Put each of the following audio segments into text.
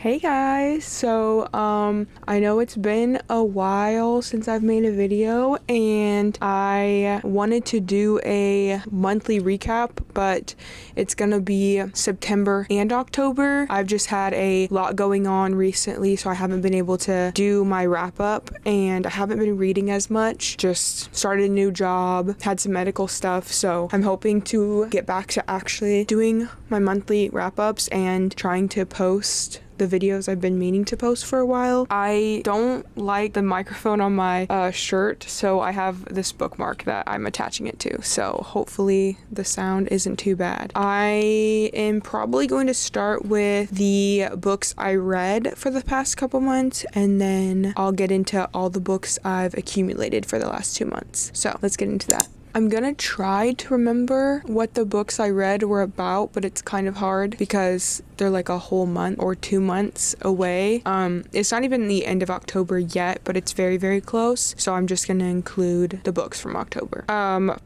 Hey guys, I know it's been a while since I've made a video and I wanted to do a monthly recap, but it's gonna be September and October. I've just had a lot going on recently, so I haven't been able to do my wrap up and I haven't been reading as much. Just started a new job, had some medical stuff, so I'm hoping to get back to actually doing my monthly wrap ups and trying to post the videos I've been meaning to post for a while. I don't like the microphone on my shirt, so I have this bookmark that I'm attaching it to, so hopefully the sound isn't too bad. I am probably going to start with the books I read for the past couple months, and then I'll get into all the books I've accumulated for the last 2 months. So let's get into that. I'm gonna try to remember what the books I read were about, but it's kind of hard because they're like a whole month or 2 months away. It's not even the end of October yet, but it's very, very close. So I'm just gonna include the books from October.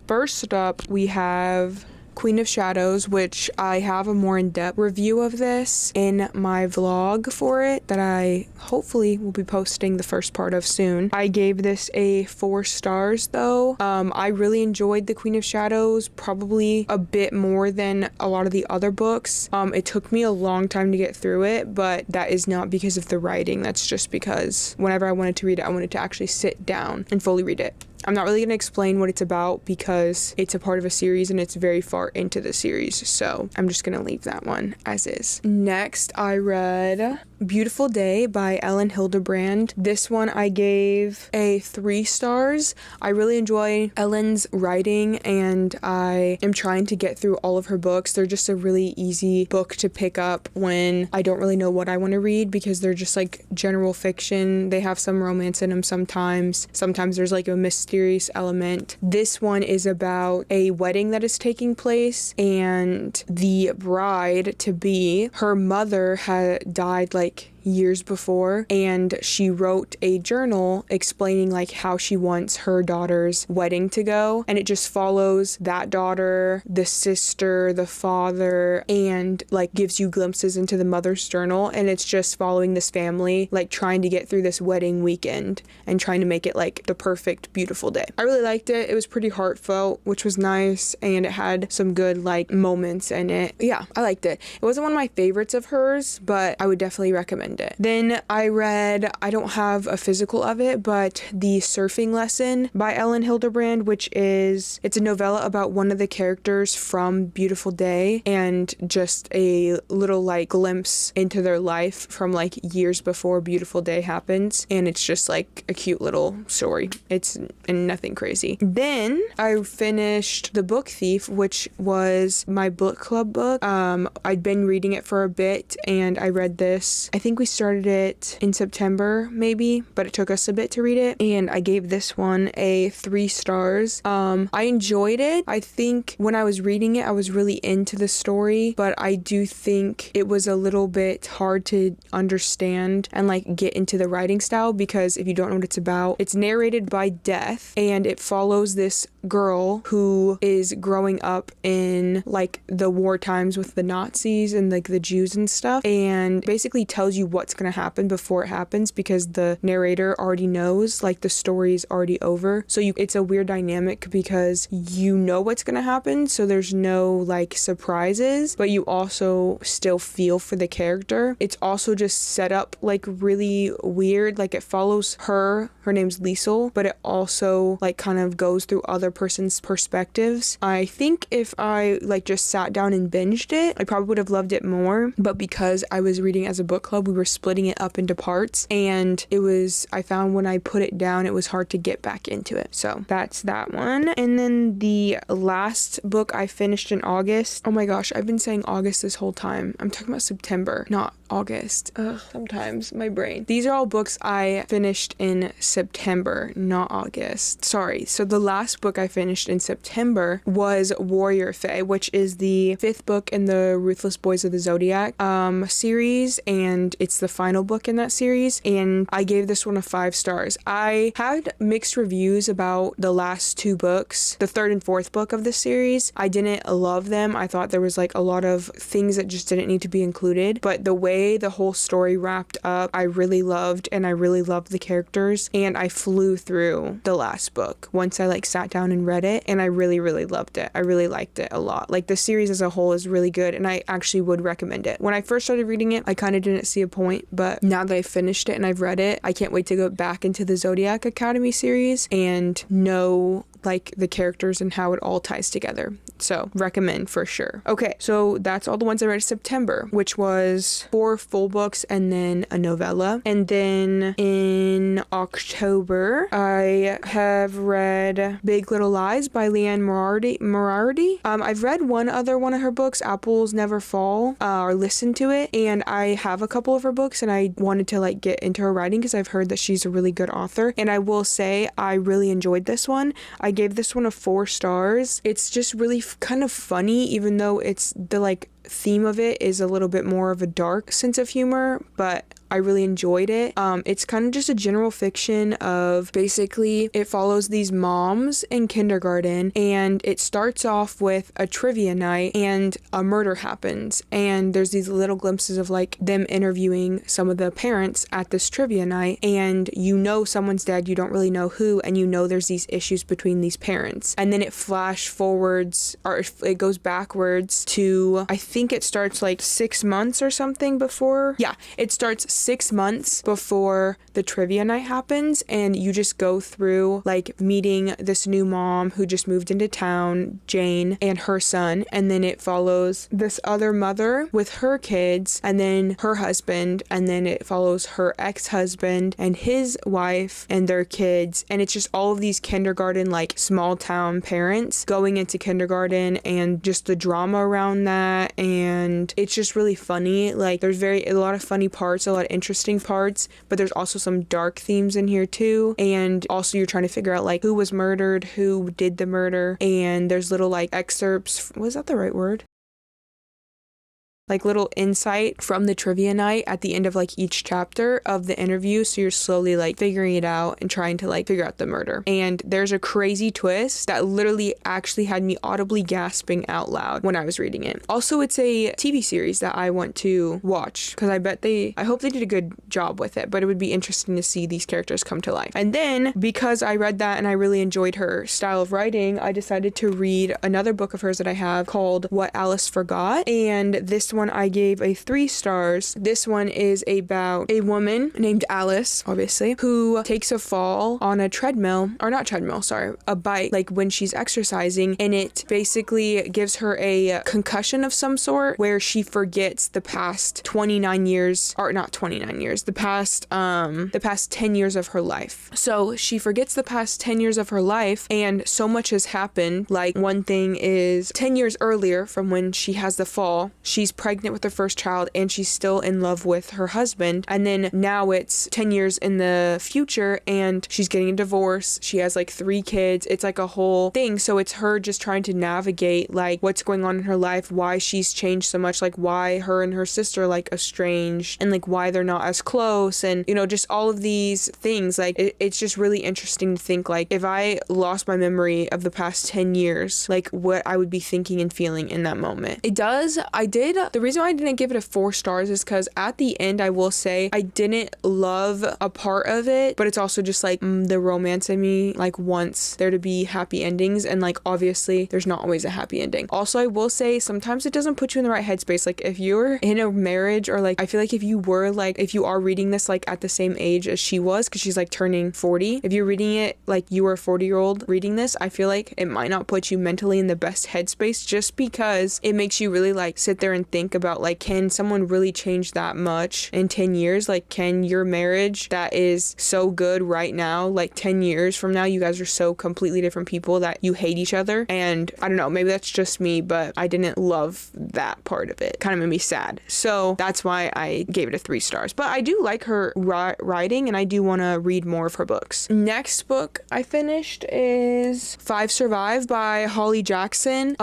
First up, we have Queen of Shadows, which I have a more in-depth review of this in my vlog for it that I hopefully will be posting the first part of soon. I gave this a 4 stars though. I really enjoyed the Queen of Shadows, probably a bit more than a lot of the other books. It took me a long time to get through it, but that is not because of the writing. That's just because whenever I wanted to read it, I wanted to actually sit down and fully read it. I'm not really going to explain what it's about because it's a part of a series and it's very far into the series, so I'm just going to leave that one as is. Next, I read Beautiful Day by Elin Hilderbrand. This one I gave a 3 stars. I really enjoy Ellen's writing and I am trying to get through all of her books. They're just a really easy book to pick up when I don't really know what I want to read because they're just like general fiction. They have some romance in them sometimes. Sometimes there's like a mysterious element. This one is about a wedding that is taking place and the bride to be, her mother had died like years before, and she wrote a journal explaining like how she wants her daughter's wedding to go, and it just follows that daughter, the sister, the father, and like gives you glimpses into the mother's journal, and it's just following this family like trying to get through this wedding weekend and trying to make it like the perfect beautiful day. I really liked it. It was pretty heartfelt, which was nice, and it had some good like moments in it. Yeah, I liked it. It wasn't one of my favorites of hers, but I would definitely recommend it. Then I read, I don't have a physical of it, but The Surfing Lesson by Elin Hilderbrand, which is, it's a novella about one of the characters from Beautiful Day and just a little like glimpse into their life from like years before Beautiful Day happens, and it's just like a cute little story. It's nothing crazy. Then I finished The Book Thief, which was my book club book. I'd been reading it for a bit and I read this, I think we started it in September maybe, but it took us a bit to read it, and I gave this one a 3 stars. I enjoyed it. I think when I was reading it I was really into the story, but I do think it was a little bit hard to understand and like get into the writing style because if you don't know what it's about, it's narrated by Death and it follows this girl who is growing up in like the war times with the Nazis and like the Jews and stuff, and basically tells you what's going to happen before it happens because the narrator already knows, like the story's already over. So it's a weird dynamic because you know what's going to happen, so there's no like surprises, but you also still feel for the character. It's also just set up like really weird, like it follows her name's Liesel, but it also like kind of goes through other person's perspectives. I think if I like just sat down and binged it, I probably would have loved it more, but because I was reading as a book club, we were splitting it up into parts, and I found when I put it down it was hard to get back into it. So that's that one. And then the last book I finished in August, oh my gosh, I've been saying August this whole time. I'm talking about September, not August. Sometimes my brain. These are all books I finished in September, not August. Sorry. So the last book I finished in September was Warrior Fae, which is the 5th book in the Ruthless Boys of the Zodiac series, and it's the final book in that series, and I gave this one a 5 stars. I had mixed reviews about the last 2 books, the 3rd and 4th book of the series. I didn't love them. I thought there was like a lot of things that just didn't need to be included, but the way way the whole story wrapped up, I really loved, and I really loved the characters, and I flew through the last book once I like sat down and read it, and I really, really loved it. I really liked it a lot. Like, the series as a whole is really good, and I actually would recommend it. When I first started reading it, I kind of didn't see a point, but now that I've finished it and I've read it, I can't wait to go back into the Zodiac Academy series and know like the characters and how it all ties together. So recommend for sure. Okay, so that's all the ones I read in September, which was 4 full books and then a novella. And then in October, I have read Big Little Lies by Leanne Moriarty. I've read one of her books, Apples Never Fall, or listened to it, and I have a couple of her books, and I wanted to like get into her writing because I've heard that she's a really good author. And I will say I really enjoyed this one. I gave this one a 4 stars. It's just really kind of funny, even though it's the like theme of it is a little bit more of a dark sense of humor, but I really enjoyed it. It's kind of just a general fiction of basically it follows these moms in kindergarten, and it starts off with a trivia night and a murder happens, and there's these little glimpses of like them interviewing some of the parents at this trivia night, and you know someone's dead, you don't really know who, and you know there's these issues between these parents, and then it flash forwards, or it goes backwards to, I think it starts like 6 months or something before. Yeah, it starts 6 months before the trivia night happens, and you just go through like meeting this new mom who just moved into town, Jane, and her son, and then it follows this other mother with her kids, and then her husband, and then it follows her ex-husband and his wife and their kids, and it's just all of these kindergarten, like small town parents going into kindergarten, and just the drama around that, and it's just really funny. Like, there's a lot of funny parts, a lot of interesting parts, but there's also some dark themes in here too, and also you're trying to figure out like who was murdered, who did the murder, and there's little like excerpts, was that the right word? Like little insight from the trivia night at the end of like each chapter of the interview, so you're slowly like figuring it out and trying to like figure out the murder. And there's a crazy twist that literally actually had me audibly gasping out loud when I was reading it. Also, it's a TV series that I want to watch because I hope they did a good job with it, but it would be interesting to see these characters come to life. And then because I read that and I really enjoyed her style of writing, I decided to read another book of hers that I have called What Alice Forgot, and this one I gave a 3 stars. This one is about a woman named Alice, obviously, who takes a fall on a a bike, like when she's exercising, and it basically gives her a concussion of some sort where she forgets the past 29 years, or not 29 years, the past 10 years of her life. So she forgets the past 10 years of her life, and so much has happened. Like, one thing is 10 years earlier from when she has the fall, she's pregnant with her first child, and she's still in love with her husband, and then now it's 10 years in the future and she's getting a divorce. She has like 3 kids. It's like a whole thing. So it's her just trying to navigate like what's going on in her life, why she's changed so much, like why her and her sister like estranged, and like why they're not as close, and you know, just all of these things. Like it's just really interesting to think like if I lost my memory of the past 10 years, like what I would be thinking and feeling in that moment. The reason why I didn't give it a 4 stars is because at the end, I will say I didn't love a part of it, but it's also just like the romance in me like wants there to be happy endings, and like obviously there's not always a happy ending. Also, I will say sometimes it doesn't put you in the right headspace. Like if you're in a marriage, or like I feel like if you are reading this like at the same age as she was, because she's like turning 40, if you're reading it like you were a 40-year-old reading this, I feel like it might not put you mentally in the best headspace, just because it makes you really like sit there and think about like, can someone really change that much in 10 years? Like, can your marriage that is so good right now, like 10 years from now, you guys are so completely different people that you hate each other? And I don't know, maybe that's just me, but I didn't love that part of it. Kind of made me sad. So that's why I gave it a 3 stars. But I do like her writing, and I do want to read more of her books. Next book I finished is 5 Survive by Holly Jackson.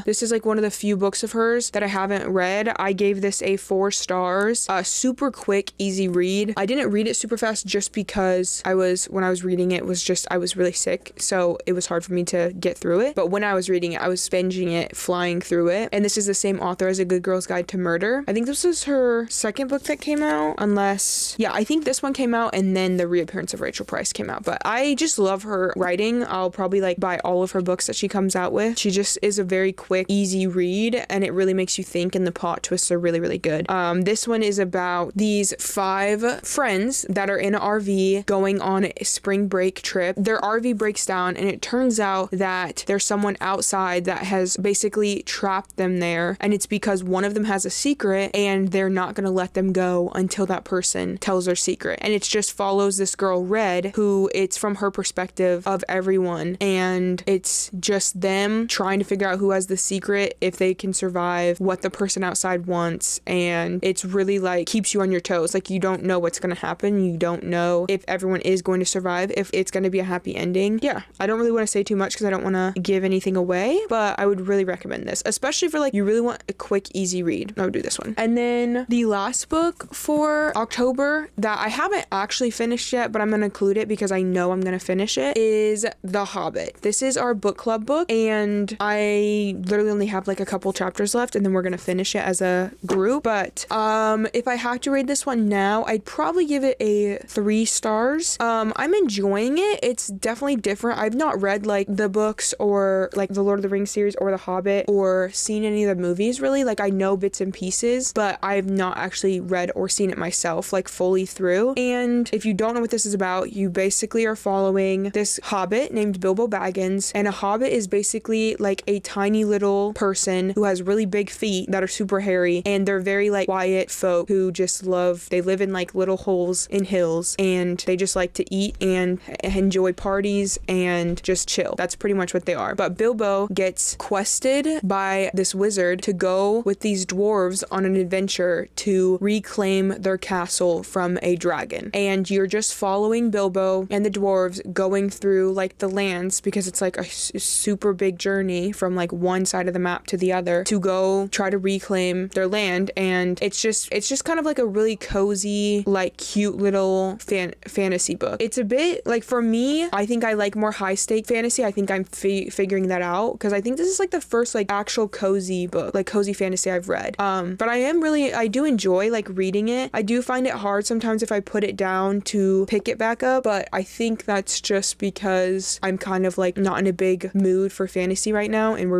This is like one of the few books of hers that I haven't read read, I gave this a 4 stars. Super quick, easy read. I didn't read it super fast just because when I was reading it I was really sick, so it was hard for me to get through it. But when I was reading it, I was binging it, flying through it. And this is the same author as A Good Girl's Guide to Murder. I think this was her second book that came out, I think this one came out and then The Reappearance of Rachel Price came out. But I just love her writing. I'll probably buy all of her books that she comes out with. She just is a very quick, easy read, and it really makes you think, and the plot twists are really, really good. This one is about these 5 friends that are in an RV going on a spring break trip. Their RV breaks down, and it turns out that there's someone outside that has basically trapped them there, and it's because one of them has a secret, and they're not going to let them go until that person tells their secret. And it just follows this girl, Red, who it's from her perspective of everyone, and it's just them trying to figure out who has the secret, if they can survive, what the person outside wants, and it's really keeps you on your toes. You don't know what's going to happen. You don't know if everyone is going to survive, if it's going to be a happy ending. Yeah, I don't really want to say too much because I don't want to give anything away, but I would really recommend this, especially for you really want a quick, easy read. I would do this one. And then the last book for October that I haven't actually finished yet, but I'm going to include it because I know I'm going to finish it, is The Hobbit. This is our book club book, and I literally only have a couple chapters left, and then we're going to finish it as a group. But if I had to rate this one now, I'd probably give it a 3 stars. I'm enjoying it. It's definitely different. I've not read the books or the Lord of the Rings series or The Hobbit or seen any of the movies really. I know bits and pieces, but I've not actually read or seen it myself fully through. And if you don't know what this is about, you basically are following this hobbit named Bilbo Baggins, and a hobbit is basically a tiny little person who has really big feet that are super hairy, and they're very quiet folk who just they live in little holes in hills, and they just like to eat and enjoy parties and just chill. That's pretty much what they are. But Bilbo gets quested by this wizard to go with these dwarves on an adventure to reclaim their castle from a dragon. And you're just following Bilbo and the dwarves going through the lands, because it's a super big journey from one side of the map to the other to go try to reclaim their land. And it's just kind of a really cozy, cute little fantasy book. It's a bit for me, I think I like more high stake fantasy. I think I'm figuring that out, because I think this is the first actual cozy book, cozy fantasy I've read. But I do enjoy reading it. I do find it hard sometimes if I put it down to pick it back up, but I think that's just because I'm kind of not in a big mood for fantasy right now, and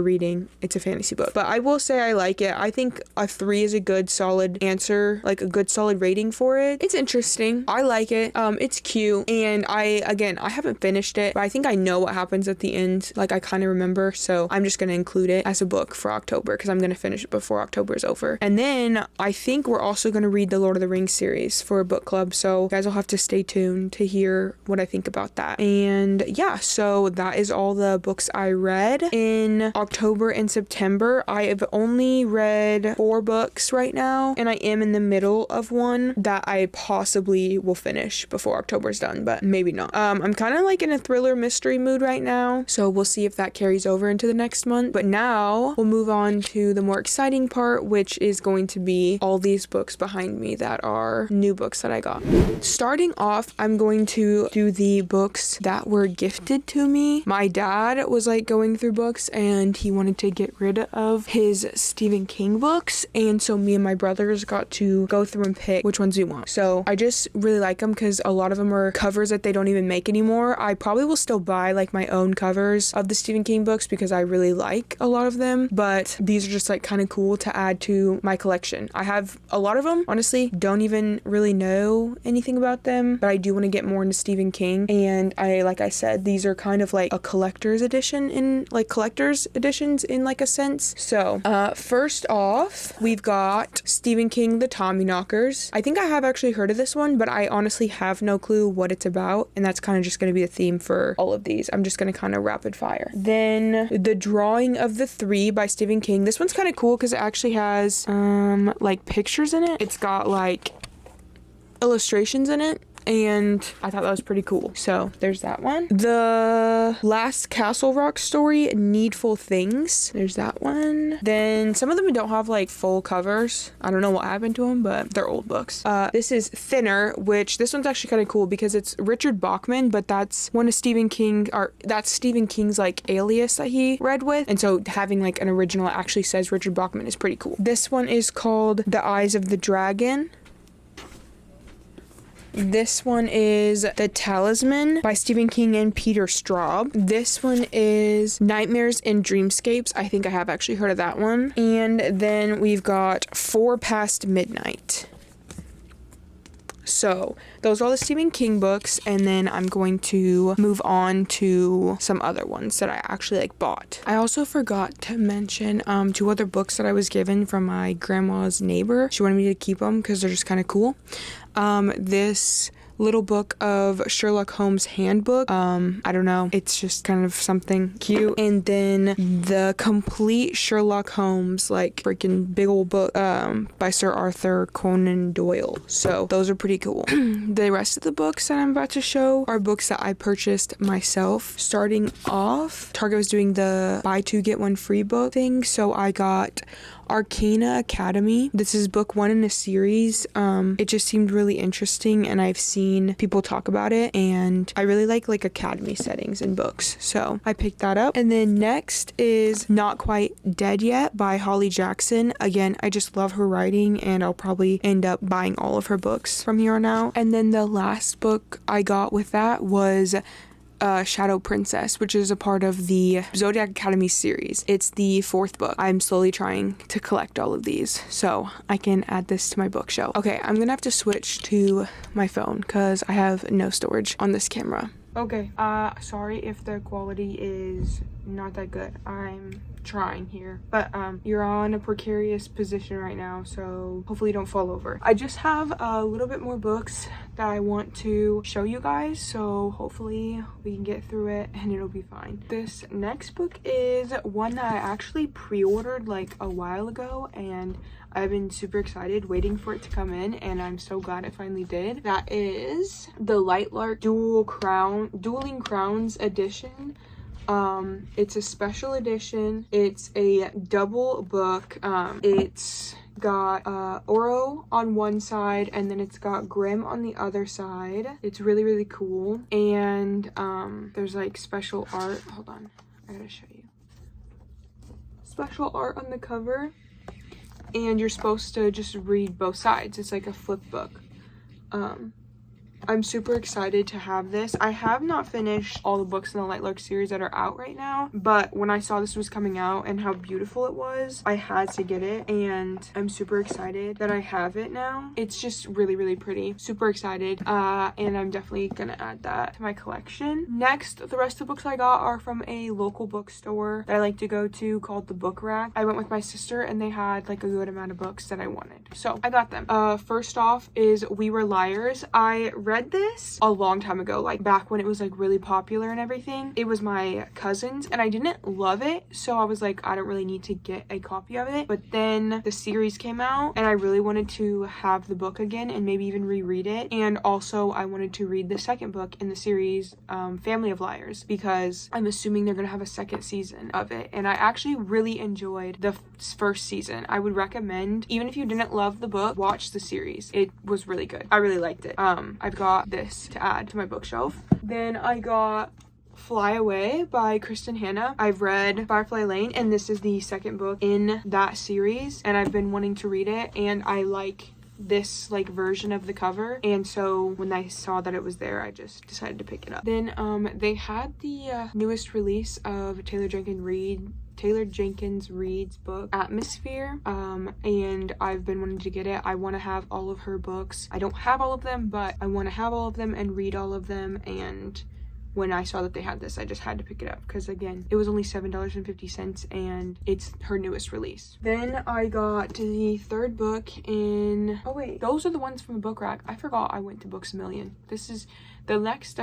it's a fantasy book. But I will say I like it. I think a 3 is a good solid answer, a good solid rating for it. It's interesting. I like it. It's cute, and I haven't finished it, but I think I know what happens at the end. I kind of remember, so I'm just going to include it as a book for October, because I'm going to finish it before October is over. And then I think we're also going to read the Lord of the Rings series for a book club, so you guys will have to stay tuned to hear what I think about that. And yeah, so that is all the books I read in October and September. I have only read 4 books right now, and I am in the middle of one that I possibly will finish before October's done, but maybe not. I'm kind of in a thriller mystery mood right now, so we'll see if that carries over into the next month. But now we'll move on to the more exciting part, which is going to be all these books behind me that are new books that I got. Starting off, I'm going to do the books that were gifted to me. My dad was going through books, and he wanted to get rid of his Stephen King books, and so me and my brothers got to go through and pick which ones we want. So I just really like them because a lot of them are covers that they don't even make anymore. I probably will still buy my own covers of the Stephen King books because I really like a lot of them, but these are just kind of cool to add to my collection. I have a lot of them, honestly, don't even really know anything about them, but I do want to get more into Stephen King, and like I said, these are kind of a collector's edition in collector's editions in a sense. So first off, we've got Stephen King, The Tommyknockers. I think I have actually heard of this one, but I honestly have no clue what it's about, and that's kind of just going to be the theme for all of these. I'm just going to kind of rapid fire. Then The Drawing of the Three by Stephen King. This one's kind of cool because it actually has pictures in it. It's got illustrations in it. and I thought that was pretty cool. So there's that one. The Last Castle Rock story, Needful Things. There's that one. Then some of them don't have like full covers. I don't know what happened to them, but they're old books. This is Thinner, which this one's actually kind of cool because it's Richard Bachman, but that's one of Stephen King's like alias that he read with. And so having like an original that actually says Richard Bachman is pretty cool. This one is called The Eyes of the Dragon. This one is The Talisman by Stephen King and Peter Straub. This one is Nightmares and Dreamscapes. I think I have actually heard of that one. And then we've got 4 Past Midnight. So those are all the Stephen King books, and then I'm going to move on to some other ones that I actually like bought. I also forgot to mention 2 other books that I was given from my grandma's neighbor. She wanted me to keep them because they're just kind of cool. This little book of Sherlock Holmes handbook. I don't know. It's just kind of something cute. And then the complete Sherlock Holmes, like freaking big old book by Sir Arthur Conan Doyle. So those are pretty cool. The rest of the books that I'm about to show are books that I purchased myself. Starting off, Target was doing the buy 2 get 1 free book thing. So I got Arcana Academy. This is book 1 in a series. It just seemed really interesting, and I've seen people talk about it, and I really like academy settings in books, so I picked that up. And then next is Not Quite Dead Yet by Holly Jackson. Again, I just love her writing, and I'll probably end up buying all of her books from here on out. And then the last book I got with that was Shadow Princess, which is a part of the Zodiac Academy series. It's the 4th book. I'm slowly trying to collect all of these so I can add this to my bookshelf. Okay, I'm gonna have to switch to my phone because I have no storage on this camera. Okay, sorry if the quality is not that good. I'm trying here, but you're on a precarious position right now, so hopefully you don't fall over. I just have a little bit more books that I want to show you guys, so hopefully we can get through it and it'll be fine. This next book is one that I actually pre-ordered like a while ago, and I've been super excited waiting for it to come in, and I'm so glad it finally did. That is the Lightlark Dueling Crowns edition. It's a special edition. It's a double book. It's got Oro on one side, and then it's got Grimm on the other side. It's really, really cool. And there's like special art. Hold on, I gotta show you. Special art on the cover, and you're supposed to just read both sides. It's like a flip book. I'm super excited to have this. I have not finished all the books in the Lightlark series that are out right now, but when I saw this was coming out and how beautiful it was, I had to get it, and I'm super excited that I have it now. It's just really, really pretty. Super excited, and I'm definitely gonna add that to my collection. Next, the rest of the books I got are from a local bookstore that I like to go to called The Book Rack. I went with my sister, and they had like a good amount of books that I wanted, so I got them. First off is We Were Liars. I read this a long time ago, like back when it was like really popular and everything. It was my cousin's, and I didn't love it, so I was like, I don't really need to get a copy of it. But then the series came out, and I really wanted to have the book again and maybe even reread it. And also I wanted to read the second book in the series, Family of Liars, because I'm assuming they're gonna have a second season of it, and I actually really enjoyed the first season. I would recommend, even if you didn't love the book, watch the series. It was really good. I really liked it. I've got this to add to my bookshelf. Then I got Fly Away by Kristen Hanna. I've read Firefly Lane, and this is the second book in that series, and I've been wanting to read it, and I like this like version of the cover, and so when I saw that it was there, I just decided to pick it up. Then they had the newest release of Taylor Jenkins Reid's book, Atmosphere, and I've been wanting to get it. I want to have all of her books. I don't have all of them, but I want to have all of them and read all of them, and when I saw that they had this, I just had to pick it up because, again, it was only $7.50, and it's her newest release. Then I got the third book in... Oh, wait. Those are the ones from the Book Rack. I forgot I went to Books A Million. This is the next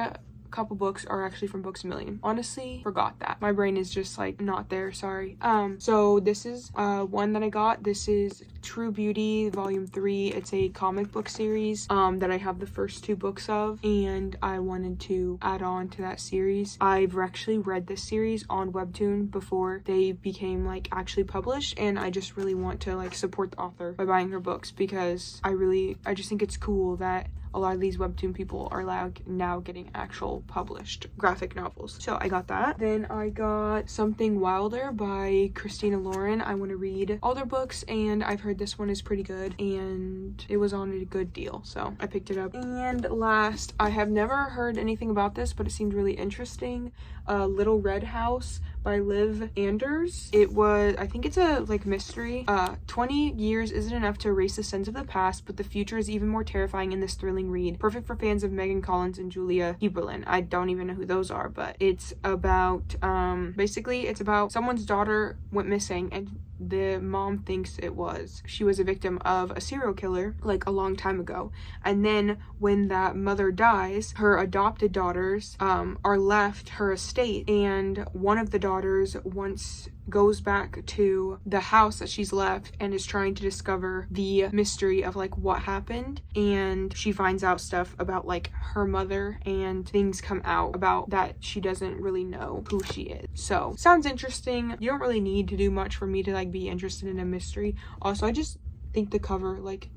couple books are actually from Books A Million. Honestly, forgot that. My brain is just like not there, sorry. So this is one that I got. This is True Beauty Volume 3. It's a comic book series that I have the first 2 books of, and I wanted to add on to that series. I've actually read this series on Webtoon before they became like actually published, and I just really want to like support the author by buying her books, because I just think it's cool that a lot of these Webtoon people are now getting actual published graphic novels. So I got that. Then I got Something Wilder by Christina Lauren. I want to read all their books, and I've heard this one is pretty good, and it was on a good deal, so I picked it up. And last, I have never heard anything about this, but it seemed really interesting. Little Red House by Liv Anders. I think it's a like mystery. 20 years isn't enough to erase the sins of the past, but the future is even more terrifying in this thrilling read. Perfect for fans of Megan Collins and Julia Eberlin. I don't even know who those are, but it's about basically it's about someone's daughter went missing, and the mom thinks she was a victim of a serial killer like a long time ago. And then when that mother dies, her adopted daughters are left her estate, and one of the daughters goes back to the house that she's left and is trying to discover the mystery of like what happened, and she finds out stuff about like her mother, and things come out about that she doesn't really know who she is. So sounds interesting. You don't really need to do much for me to like be interested in a mystery. Also, I just think the cover like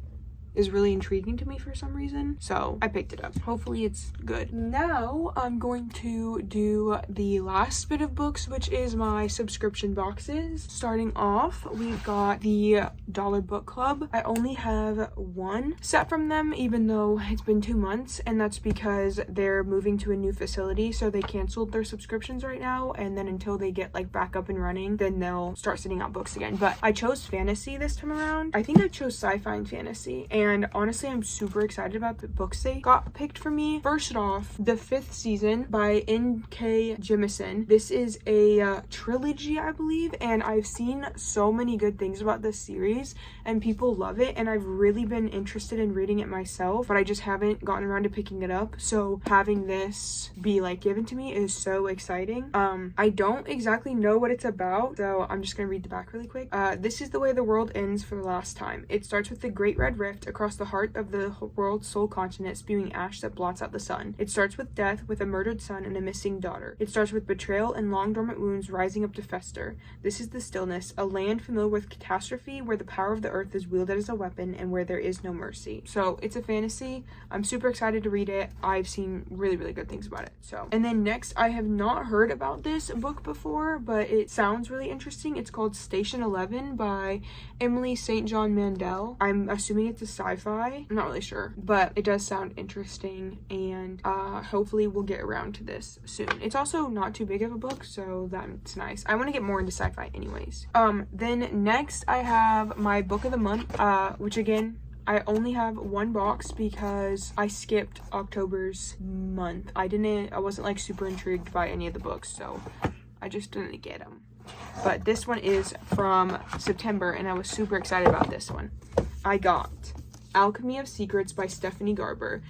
is really intriguing to me for some reason, so I picked it up. Hopefully it's good. Now I'm going to do the last bit of books, which is my subscription boxes. Starting off, we've got the Dollar Book Club. I only have one set from them, even though it's been 2 months, and that's because they're moving to a new facility, so they canceled their subscriptions right now, and then until they get like back up and running, then they'll start sending out books again. But I chose fantasy this time around. I think I chose sci-fi and fantasy, and honestly I'm super excited about the books they got picked for me. First off, The Fifth Season by N.K. Jemisin. This is a trilogy, I believe, and I've seen so many good things about this series and people love it, and I've really been interested in reading it myself, but I just haven't gotten around to picking it up. So having this be like given to me is so exciting. I don't exactly know what it's about, so I'm just gonna read the back really quick. This is the way the world ends for the last time. It starts with the Great Red Rift across the heart of the world's sole continent, spewing ash that blots out the sun. It starts with death, with a murdered son and a missing daughter. It starts with betrayal and long dormant wounds rising up to fester. This is the stillness, a land familiar with catastrophe, where the power of the earth is wielded as a weapon and where there is no mercy. So it's a fantasy. I'm super excited to read it. I've seen really, really good things about it. So, and then next, I have not heard about this book before, but it sounds really interesting. It's called Station 11 by Emily St. John Mandel. I'm assuming it's a sci-fi. I'm not really sure, but it does sound interesting, and hopefully we'll get around to this soon. It's also not too big of a book, so that's nice. I want to get more into sci-fi anyways. Then next I have my book of the month, which again, I only have one box because I skipped October's month. I wasn't like super intrigued by any of the books, so I just didn't get them. But this one is from September, and I was super excited about this one. I got Alchemy of Secrets by Stephanie Garber.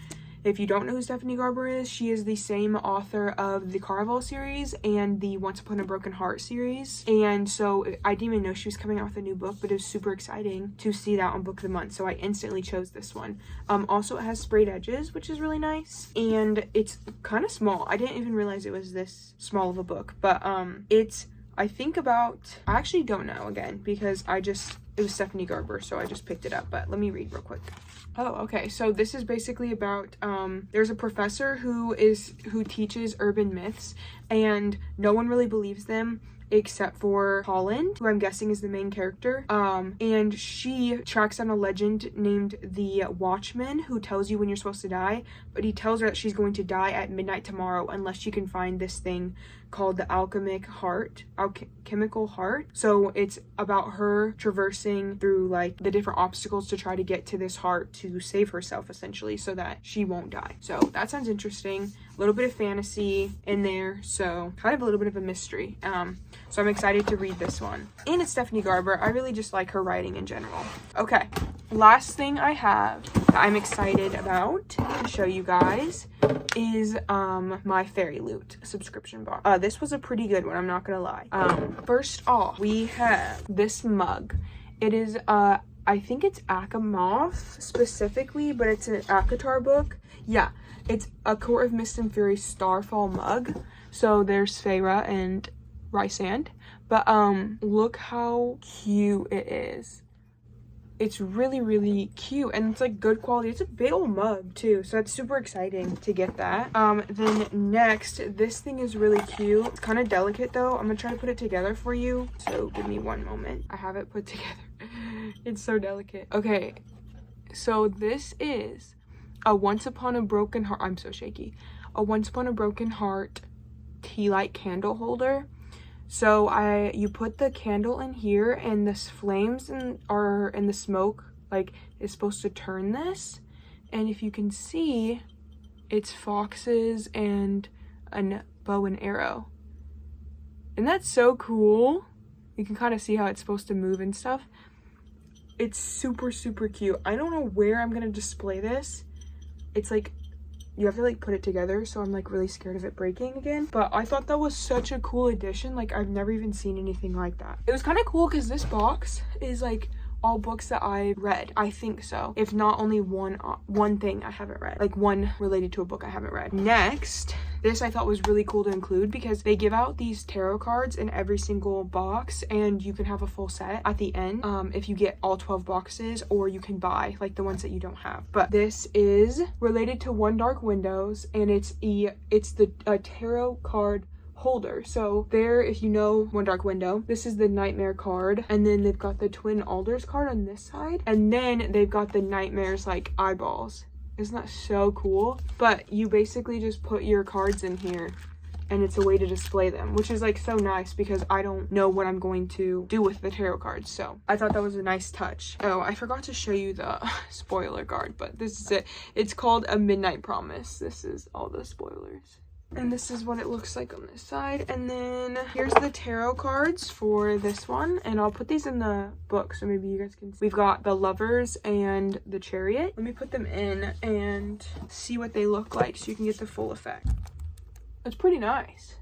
If you don't know who Stephanie Garber is, she is the same author of the Caraval series and the Once Upon a Broken Heart series. And so I didn't even know she was coming out with a new book, but it was super exciting to see that on Book of the Month. So I instantly chose this one. Also, it has sprayed edges, which is really nice. And it's kind of small. I didn't even realize it was this small of a book. But I actually don't know again, because it was Stephanie Garber, so I just picked it up, but let me read real quick. Oh, okay, so this is basically about, there's a professor who teaches urban myths, and no one really believes them except for Holland, who I'm guessing is the main character. And she tracks down a legend named the Watchman, who tells you when you're supposed to die, but he tells her that she's going to die at midnight tomorrow unless she can find this thing called the alchemical heart. So it's about her traversing through like the different obstacles to try to get to this heart to save herself, essentially, so that she won't die. So that sounds interesting. A little bit of fantasy in there, so kind of a little bit of a mystery. So I'm excited to read this one. And it's Stephanie Garber. I really just like her writing in general. Okay, last thing I have that I'm excited about to show you guys is my Fairy Loot subscription box. This was a pretty good one, I'm not gonna lie. First off, we have this mug. It is I think it's Akamoth specifically, but it's an ACOTAR book. Yeah, it's A Court of Mist and Fury Starfall mug. So there's Feyre and Rysand. But look how cute it is. It's really, really cute, and it's like good quality. It's a big old mug too, so that's super exciting to get that. Then next, this thing is really cute. It's kind of delicate though. I'm gonna try to put it together for you, so give me one moment. I have it put together. It's so delicate. Okay, so this is a Once Upon a Broken Heart. I'm so shaky. A Once Upon a Broken Heart tea light candle holder. So you put the candle in here, and the flames are in the smoke, like, is supposed to turn this. And if you can see, it's foxes and a bow and arrow. And that's so cool. You can kind of see how it's supposed to move and stuff. It's super, super cute. I don't know where I'm gonna display this. It's like, you have to like put it together, so I'm like really scared of it breaking again. But I thought that was such a cool addition. Like, I've never even seen anything like that. It was kind of cool because this box is like all books that I read. I think so. If not only one thing I haven't read. Like one related to a book I haven't read. Next, this I thought was really cool to include because they give out these tarot cards in every single box, and you can have a full set at the end if you get all 12 boxes, or you can buy like the ones that you don't have. But this is related to One Dark Windows, and it's the tarot card holder. So there, if you know One Dark Window, this is the Nightmare card, and then they've got the Twin Alders card on this side, and then they've got the Nightmares like eyeballs. Isn't that so cool? But you basically just put your cards in here, and it's a way to display them, which is like so nice because I don't know what I'm going to do with the tarot cards. So I thought that was a nice touch. Oh, I forgot to show you the spoiler card, but this is it. It's called A Midnight Promise. This is all the spoilers. And this is what it looks like on this side. And then here's the tarot cards for this one. And I'll put these in the book so maybe you guys can see. We've got the Lovers and the Chariot. Let me put them in and see what they look like so you can get the full effect. It's pretty nice.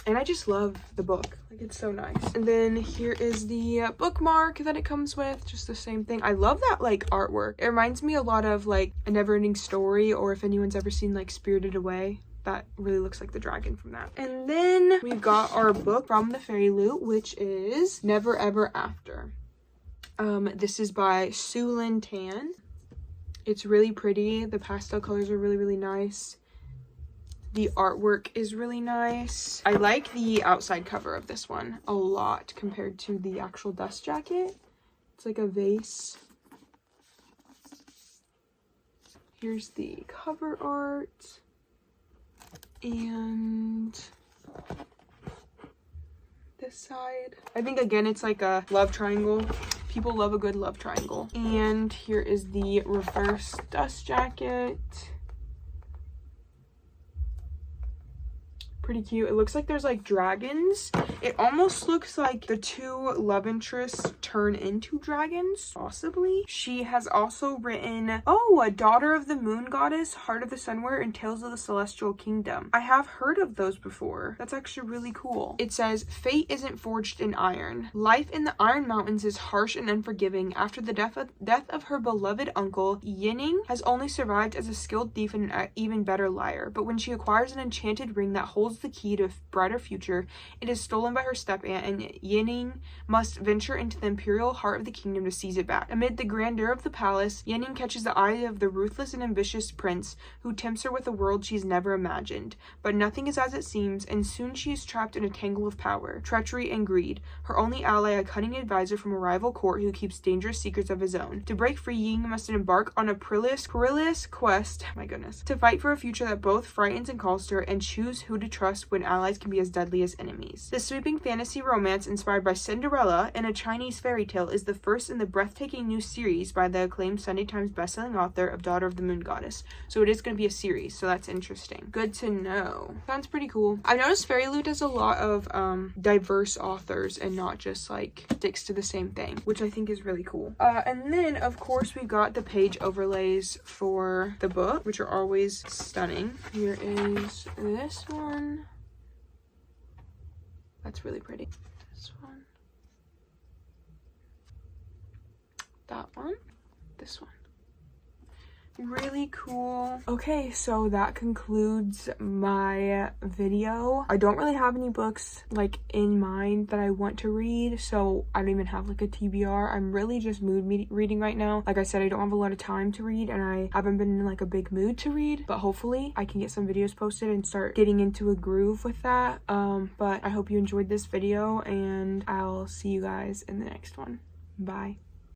And I just love the book. Like, it's so nice. And then here is the bookmark that it comes with. Just the same thing. I love that, like, artwork. It reminds me a lot of, like, A Never-Ending Story, or if anyone's ever seen, like, Spirited Away. That really looks like the dragon from that. And then we've got our book from the Fairy Loot, which is Never Ever After. This is by Sue Lynn Tan. It's really pretty. The pastel colors are really, really nice. The artwork is really nice. I like the outside cover of this one a lot compared to the actual dust jacket. It's like a vase. Here's the cover art. And this side. I think again it's like a love triangle. People love a good love triangle. And here is the reverse dust jacket. Pretty cute. It looks like there's like dragons. It almost looks like the two love interests turn into dragons, possibly. She has also written, A Daughter of the Moon Goddess, Heart of the Sunwear, and Tales of the Celestial Kingdom. I have heard of those before. That's actually really cool. It says, fate isn't forged in iron. Life in the Iron Mountains is harsh and unforgiving. After the death of her beloved uncle, Yining has only survived as a skilled thief and an even better liar. But when she acquires an enchanted ring that holds the key to a brighter future, it is stolen by her step-aunt, and Yining must venture into the imperial heart of the kingdom to seize it back. Amid the grandeur of the palace, Yining catches the eye of the ruthless and ambitious prince, who tempts her with a world she's never imagined. But nothing is as it seems, and soon she is trapped in a tangle of power, treachery, and greed. Her only ally, a cunning advisor from a rival court who keeps dangerous secrets of his own. To break free, Yining must embark on a perilous quest, my goodness, to fight for a future that both frightens and calls to her, and choose who to trust trust when allies can be as deadly as enemies. This sweeping fantasy romance inspired by Cinderella and a Chinese fairy tale is the first in the breathtaking new series by the acclaimed Sunday Times bestselling author of Daughter of the Moon Goddess. So it is going to be a series, so that's interesting. Good to know. Sounds pretty cool. I've noticed FairyLoot does a lot of diverse authors and not just like sticks to the same thing, which I think is really cool. And then of course we've got the page overlays for the book, which are always stunning. Here is this one. That's really pretty. This one. That one. This one. Really cool. Okay, so that concludes my video. I don't really have any books like in mind that I want to read, so I don't even have like a TBR. I'm really just mood reading right now. Like I said, I don't have a lot of time to read and I haven't been in like a big mood to read, but hopefully I can get some videos posted and start getting into a groove with that. But I hope you enjoyed this video and I'll see you guys in the next one. Bye.